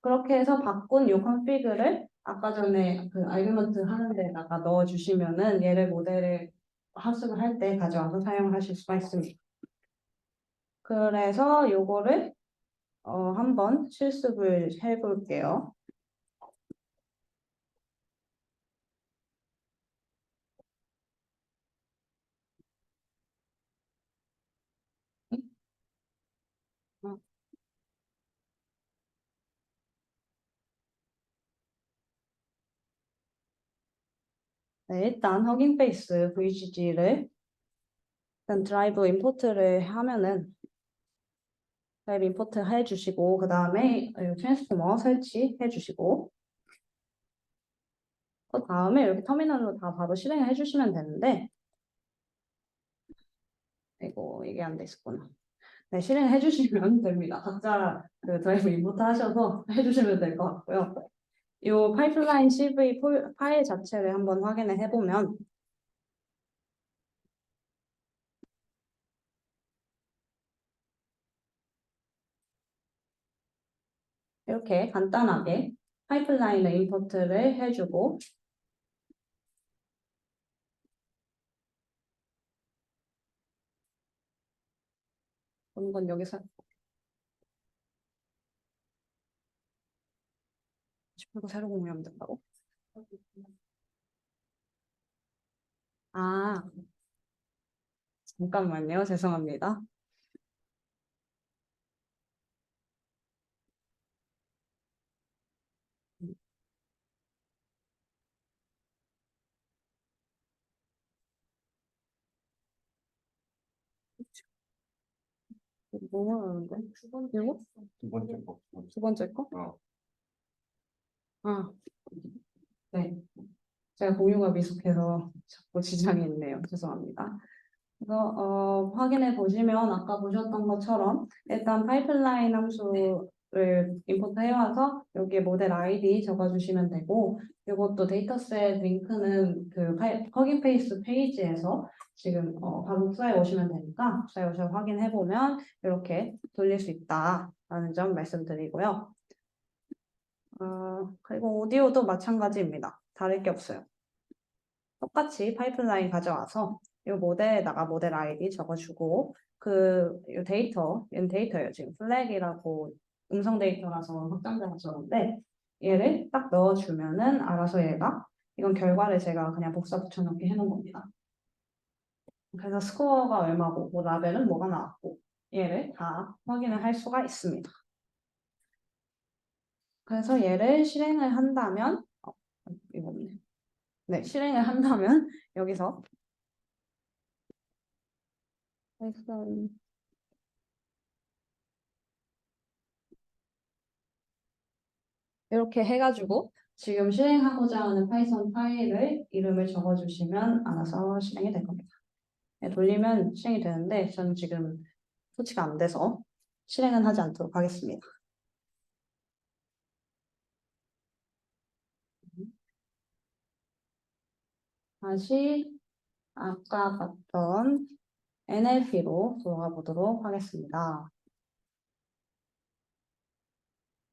Speaker 1: 그렇게 해서 바꾼 이 컨피그를 아까 전에 그 아규먼트 하는 데다가 넣어주시면은 얘를 모델을 학습을 할 때 가져와서 사용하실 수가 있습니다. 그래서 요거를 한번 실습을 해볼게요. 네, 일단 허깅 페이스 VGG를 일단 드라이브 임포트를 하면은 드라이브 임포트 해주시고 그 다음에 트랜스포머 설치해 주시고 그 다음에 이렇게 터미널로 다 바로 실행해 주시면 되는데 이게 안 돼 있었구나. 네, 실행해 주시면 됩니다. 각자 그 드라이브 임포트 하셔서 해주시면 될 것 같고요. 이 파이프라인 CV 파일 자체를 한번 확인을 해보면 이렇게 간단하게 파이프라인을 임포트를 해주고 보는 건 여기서 그리고 새로 공유하면 된다고? 아, 잠깐만요. 죄송합니다. 뭐 하는데? 이거?
Speaker 2: 두 번째 거.
Speaker 1: 두 번째 거?
Speaker 2: 어.
Speaker 1: 아, 네. 제가 공유가 미숙해서 자꾸 지장이 있네요. 죄송합니다. 그래서 확인해 보시면 아까 보셨던 것처럼 일단 파이프라인 함수를 임포트 해와서 여기에 모델 아이디 적어주시면 되고 이것도 데이터셋 링크는 그 허깅 페이스 페이지에서 지금 바로 복사해 오시면 되니까 복사해 오셔서 확인해 보면 이렇게 돌릴 수 있다라는 점 말씀드리고요. 그리고 오디오도 마찬가지입니다. 다를 게 없어요. 똑같이 파이프라인 가져와서 이 모델에다가 모델 아이디 적어주고 이 데이터, 얘는 데이터예요. 지금 플래그라고 음성 데이터라서 확장자가 적은데 얘를 딱 넣어주면은 알아서 얘가 이건 결과를 제가 그냥 복사 붙여넣기 해놓은 겁니다. 그래서 스코어가 얼마고 뭐 라벨은 뭐가 나왔고 얘를 다 확인을 할 수가 있습니다. 그래서 얘를 실행을 한다면 이거 없네. 네, 실행을 한다면 여기서 이렇게 해가지고 지금 실행하고자 하는 파이썬 파일을 이름을 적어주시면 알아서 실행이 될 겁니다. 네, 돌리면 실행이 되는데 저는 지금 터치가 안 돼서 실행은 하지 않도록 하겠습니다. 다시 아까 봤던 NLP로 돌아가 보도록 하겠습니다.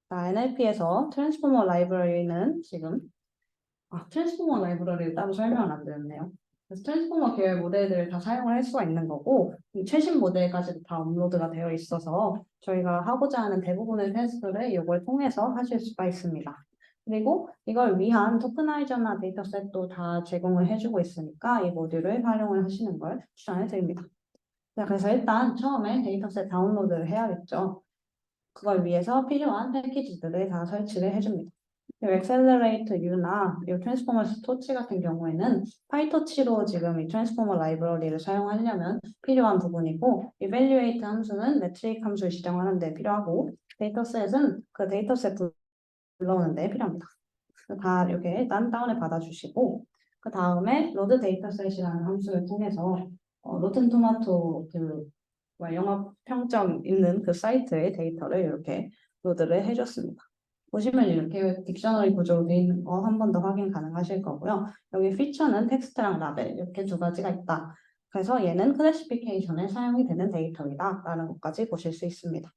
Speaker 1: 자, NLP에서 트랜스포머 라이브러리는 지금 트랜스포머 라이브러리를 따로 설명은 안 되었네요. 그래서 트랜스포머 계열 모델들을 다 사용을 할 수가 있는 거고 이 최신 모델까지도 다 업로드가 되어 있어서 저희가 하고자 하는 대부분의 테스트를 이걸 통해서 하실 수가 있습니다. 그리고 이걸 위한 토크나이저나 데이터셋도 다 제공을 해주고 있으니까 이 모듈을 활용을 하시는 걸 추천해 드립니다. 자, 그래서 일단 처음에 데이터셋 다운로드를 해야겠죠. 그걸 위해서 필요한 패키지들을 다 설치를 해줍니다. 이 엑셀러레이터 U나 이 트랜스포머스 토치 같은 경우에는 파이토치로 지금 이 트랜스포머 라이브러리를 사용하려면 필요한 부분이고 evaluate 함수는 매트릭 함수를 지정하는 데 필요하고 데이터셋은 그 데이터셋 불러오는 데 필요합니다. 다 이렇게 일단 다운을 받아주시고 그 다음에 로드 데이터셋이라는 함수를 통해서 로튼 토마토 영업 평점 있는 그 사이트의 데이터를 이렇게 로드를 해줬습니다. 보시면 이렇게 딕셔너리 구조로 되어 있는 거 한 번 더 확인 가능하실 거고요. 여기 피처는 텍스트랑 라벨 이렇게 두 가지가 있다. 그래서 얘는 클래시피케이션에 사용이 되는 데이터이다 라는 것까지 보실 수 있습니다.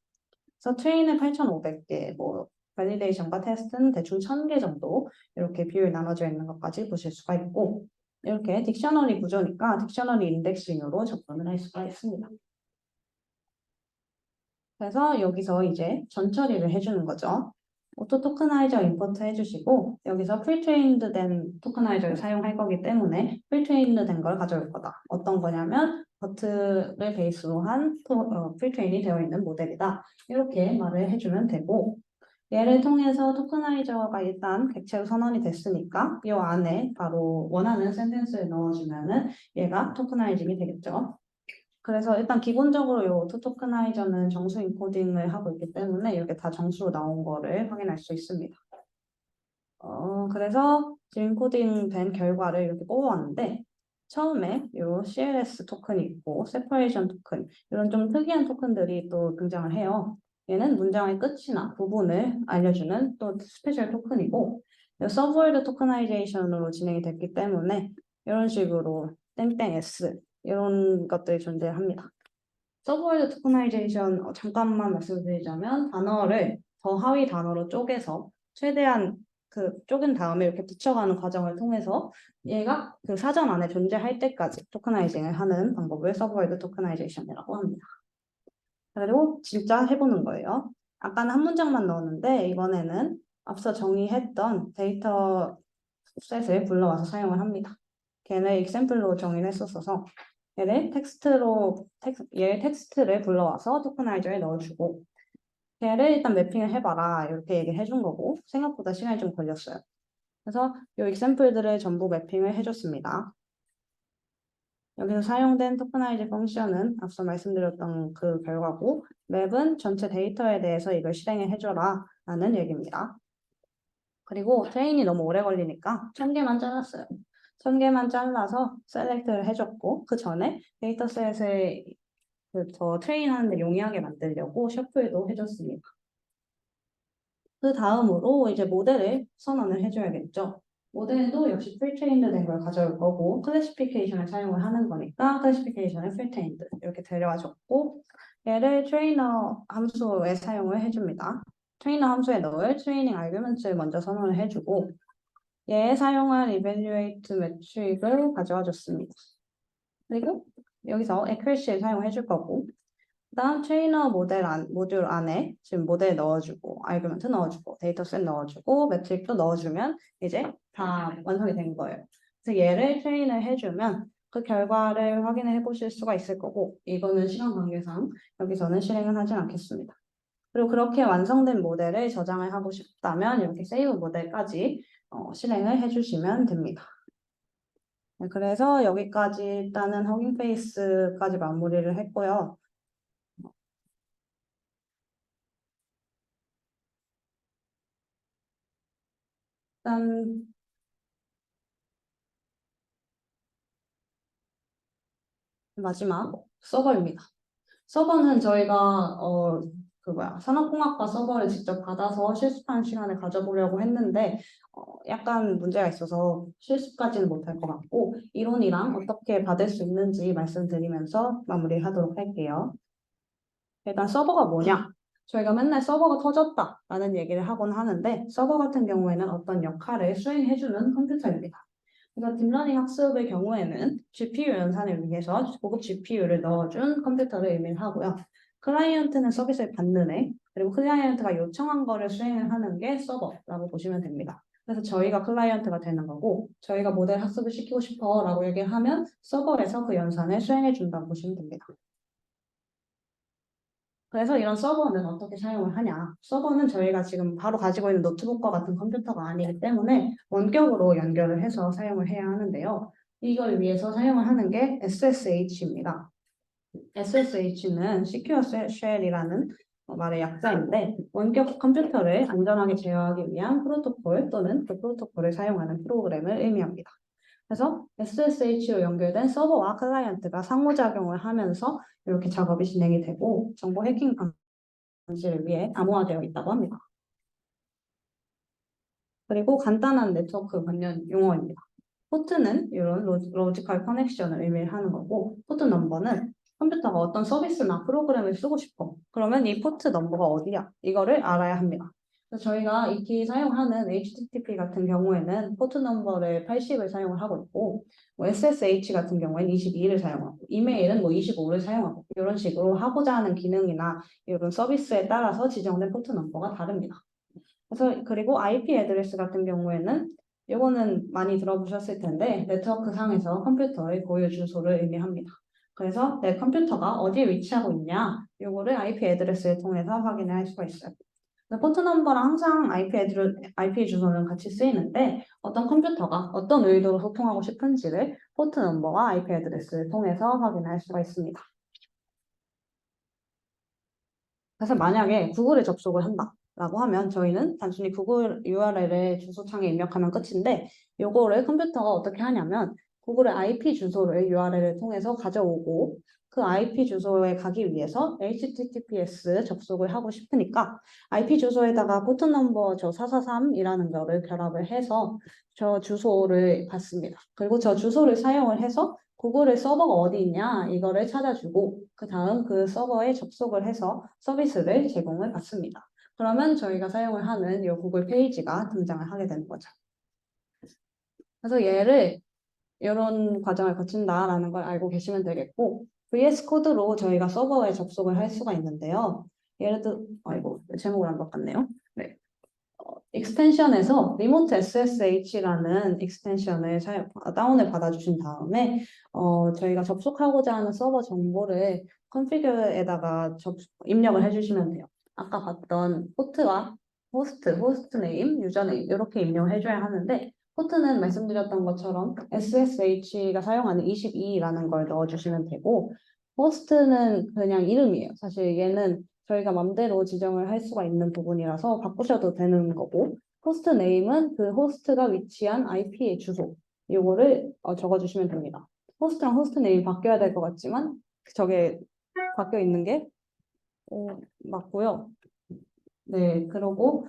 Speaker 1: 그래서 트레인은 8,500개, 뭐 발리데이션과 테스트는 대충 1,000개 정도 이렇게 비율 나눠져 있는 것까지 보실 수가 있고 이렇게 딕셔너리 구조니까 딕셔너리 인덱싱으로 접근을 할 수가 있습니다. 그래서 여기서 이제 전처리를 해주는 거죠. 오토 토크나이저 임포트 해주시고 여기서 프리트레인드 된 토크나이저를 사용할 거기 때문에 프리트레인드 된 걸 가져올 거다. 어떤 거냐면 버트를 베이스로 한 프리트레인이 되어 있는 모델이다. 이렇게 말을 해주면 되고 얘를 통해서 토크나이저가 일단 객체로 선언이 됐으니까 이 안에 바로 원하는 센텐스를 넣어주면은 얘가 토크나이징이 되겠죠. 그래서 일단 기본적으로 이 오토 토크나이저는 정수 인코딩을 하고 있기 때문에 이렇게 다 정수로 나온 거를 확인할 수 있습니다. 그래서 지금 인코딩 된 결과를 이렇게 뽑아왔는데 처음에 이 CLS 토큰이 있고 세퍼레이션 토큰 이런 좀 특이한 토큰들이 또 등장을 해요. 얘는 문장의 끝이나 부분을 알려주는 또 스페셜 토큰이고 서브월드 토크나이제이션으로 진행이 됐기 때문에 이런 식으로 땡땡 S 이런 것들이 존재합니다. 서브월드 토크나이제이션 잠깐만 말씀드리자면 단어를 더 하위 단어로 쪼개서 최대한 그 쪼갠 다음에 이렇게 붙여가는 과정을 통해서 얘가 그 사전 안에 존재할 때까지 토크나이징을 하는 방법을 서브월드 토크나이제이션이라고 합니다. 그리고 진짜 해보는 거예요. 아까는 한 문장만 넣었는데 이번에는 앞서 정의했던 데이터 셋을 불러와서 사용을 합니다. 걔네 example로 정의를 했었어서 얘를 텍스트를 불러와서 토크나이저에 넣어주고 걔를 일단 매핑을 해봐라 이렇게 얘기를 해준 거고 생각보다 시간이 좀 걸렸어요. 그래서 이 example들을 전부 매핑을 해줬습니다. 여기서 사용된 토커나이즈 펑션은 앞서 말씀드렸던 그 결과고, 맵은 전체 데이터에 대해서 이걸 실행해 줘라 라는 얘기입니다. 그리고 트레인이 너무 오래 걸리니까 1000개만 잘랐어요. 1000개만 잘라서 셀렉트를 해줬고, 그 전에 데이터셋에 더 트레인하는데 용이하게 만들려고 셔플도 해줬습니다. 그 다음으로 이제 모델을 선언을 해줘야겠죠. 모델도 역시 프리트레인드 된 걸 가져올 거고, 클래시피케이션을 사용을 하는 거니까 클래시피케이션을 프리트레인드 이렇게 데려와줬고, 얘를 트레이너 함수에 사용을 해줍니다. 트레이너 함수에 넣을 트레이닝 아규먼트를 먼저 선언을 해주고, 얘에 사용할 evaluate 매트릭을 가져와 줬습니다. 그리고 여기서 accuracy를 사용해 줄 거고, 그다음 트레이너 모듈 안에 지금 모델 넣어주고, 아이규먼트 넣어주고, 데이터셋 넣어주고, 매트릭도 넣어주면 이제 다 완성이 된 거예요. 그래서 얘를 트레인을 해주면 그 결과를 확인해 보실 수가 있을 거고, 이거는 시간 관계상 여기서는 실행은 하진 않겠습니다. 그리고 그렇게 완성된 모델을 저장을 하고 싶다면 이렇게 세이브 모델까지 실행을 해주시면 됩니다. 네, 그래서 여기까지 일단은 허깅 페이스까지 마무리를 했고요. 일단 마지막 서버입니다. 서버는 저희가 산업공학과 서버를 직접 받아서 실습하는 시간을 가져보려고 했는데 약간 문제가 있어서 실습까지는 못할 것 같고 이론이랑 어떻게 받을 수 있는지 말씀드리면서 마무리하도록 할게요. 일단 서버가 뭐냐? 저희가 맨날 서버가 터졌다라는 얘기를 하곤 하는데 서버 같은 경우에는 어떤 역할을 수행해주는 컴퓨터입니다. 그래서 딥러닝 학습의 경우에는 GPU 연산을 위해서 고급 GPU를 넣어준 컴퓨터를 의미하고요. 클라이언트는 서비스를 받는 애, 그리고 클라이언트가 요청한 거를 수행을 하는 게 서버라고 보시면 됩니다. 그래서 저희가 클라이언트가 되는 거고, 저희가 모델 학습을 시키고 싶어 라고 얘기를 하면 서버에서 그 연산을 수행해 준다고 보시면 됩니다. 그래서 이런 서버는 어떻게 사용을 하냐? 서버는 저희가 지금 바로 가지고 있는 노트북과 같은 컴퓨터가 아니기 때문에 원격으로 연결을 해서 사용을 해야 하는데요. 이걸 위해서 사용을 하는 게 SSH입니다. SSH는 Secure Shell이라는 말의 약자인데 원격 컴퓨터를 안전하게 제어하기 위한 프로토콜 또는 그 프로토콜을 사용하는 프로그램을 의미합니다. 그래서 SSH로 연결된 서버와 클라이언트가 상호작용을 하면서 이렇게 작업이 진행이 되고 정보 해킹 방지를 위해 암호화되어 있다고 합니다. 그리고 간단한 네트워크 관련 용어입니다. 포트는 이런 로지컬 커넥션을 의미하는 거고 포트 넘버는 컴퓨터가 어떤 서비스나 프로그램을 쓰고 싶어. 그러면 이 포트 넘버가 어디야? 이거를 알아야 합니다. 그래서 저희가 익히 사용하는 HTTP 같은 경우에는 포트 넘버를 80을 사용을 하고 있고 뭐 SSH 같은 경우에는 22를 사용하고 이메일은 뭐 25를 사용하고 이런 식으로 하고자 하는 기능이나 이런 서비스에 따라서 지정된 포트 넘버가 다릅니다. 그래서 그리고 IP 애드레스 같은 경우에는 이거는 많이 들어보셨을 텐데 네트워크 상에서 컴퓨터의 고유 주소를 의미합니다. 그래서 내 컴퓨터가 어디에 위치하고 있냐 이거를 IP 애드레스를 통해서 확인을 할 수가 있어요. 포트 넘버랑 항상 IP 주소는 같이 쓰이는데 어떤 컴퓨터가 어떤 의도로 소통하고 싶은지를 포트 넘버와 IP 애드레스를 통해서 확인할 수가 있습니다. 그래서 만약에 구글에 접속을 한다라고 하면 저희는 단순히 구글 URL을 주소창에 입력하면 끝인데 요거를 컴퓨터가 어떻게 하냐면 구글의 IP 주소를 URL을 통해서 가져오고 그 IP 주소에 가기 위해서 HTTPS 접속을 하고 싶으니까 IP 주소에다가 포트 넘버 저 443이라는 거를 결합을 해서 저 주소를 받습니다. 그리고 저 주소를 사용을 해서 구글의 서버가 어디 있냐 이거를 찾아주고 그 다음 그 서버에 접속을 해서 서비스를 제공을 받습니다. 그러면 저희가 사용을 하는 이 구글 페이지가 등장을 하게 되는 거죠. 그래서 얘를 이런 과정을 거친다라는 걸 알고 계시면 되겠고 VS 코드로 저희가 서버에 접속을 할 수가 있는데요. 예를 들어 아이고 제목을 안 바꿨네요. 네. 익스텐션에서 리모트 SSH라는 익스텐션을 다운을 받아주신 다음에 저희가 접속하고자 하는 서버 정보를 컨피그에다가 입력을 해주시면 돼요. 아까 봤던 포트와 호스트 네임, 유저 네임 이렇게 입력을 해줘야 하는데 포트는 말씀드렸던 것처럼 SSH가 사용하는 22라는 걸 넣어주시면 되고, 호스트는 그냥 이름이에요. 사실 얘는 저희가 맘대로 지정을 할 수가 있는 부분이라서 바꾸셔도 되는 거고, 호스트 네임은 그 호스트가 위치한 IP의 주소, 요거를 적어주시면 됩니다. 호스트랑 호스트 네임 바뀌어야 될 것 같지만 저게 바뀌어 있는 게 맞고요. 네, 그리고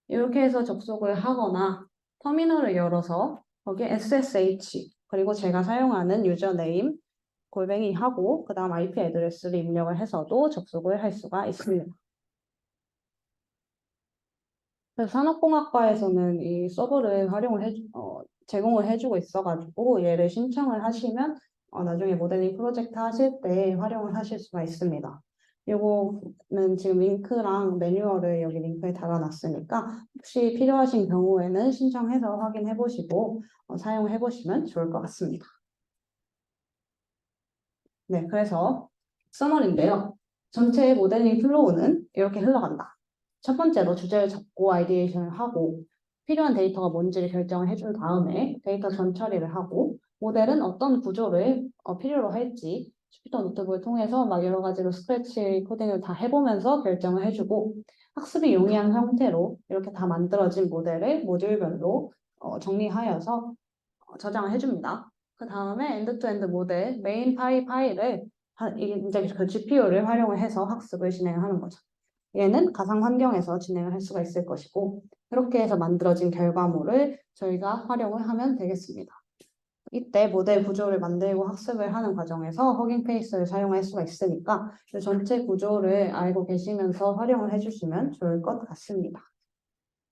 Speaker 1: 이렇게 해서 접속을 하거나 터미널을 열어서 거기에 SSH 그리고 제가 사용하는 유저네임 골뱅이 하고 그 다음 IP 애드레스를 입력을 해서도 접속을 할 수가 있습니다. 그래서 산업공학과에서는 이 서버를 제공을 해주고 있어가지고 얘를 신청을 하시면 나중에 모델링 프로젝트 하실 때 활용을 하실 수가 있습니다. 요거는 지금 링크랑 매뉴얼을 여기 링크에 달아놨으니까 혹시 필요하신 경우에는 신청해서 확인해 보시고 사용해 보시면 좋을 것 같습니다. 네, 그래서 서머리인데요. 전체 모델링 플로우는 이렇게 흘러간다. 첫 번째로 주제를 잡고 아이디에이션을 하고 필요한 데이터가 뭔지를 결정을 해준 다음에 데이터 전처리를 하고 모델은 어떤 구조를 필요로 할지 슈피터 노트북을 통해서 막 여러 가지로 스크래치 코딩을 다 해보면서 결정을 해주고 학습이 용이한 형태로 이렇게 다 만들어진 모델을 모듈별로 정리하여서 저장을 해줍니다. 그 다음에 엔드-투-엔드 모델 메인 파일을 이게 이제 그 GPU를 활용을 해서 학습을 진행하는 거죠. 얘는 가상 환경에서 진행을 할 수가 있을 것이고 이렇게 해서 만들어진 결과물을 저희가 활용을 하면 되겠습니다. 이때 모델 구조를 만들고 학습을 하는 과정에서 허깅 페이스를 사용할 수가 있으니까 이 전체 구조를 알고 계시면서 활용을 해주시면 좋을 것 같습니다.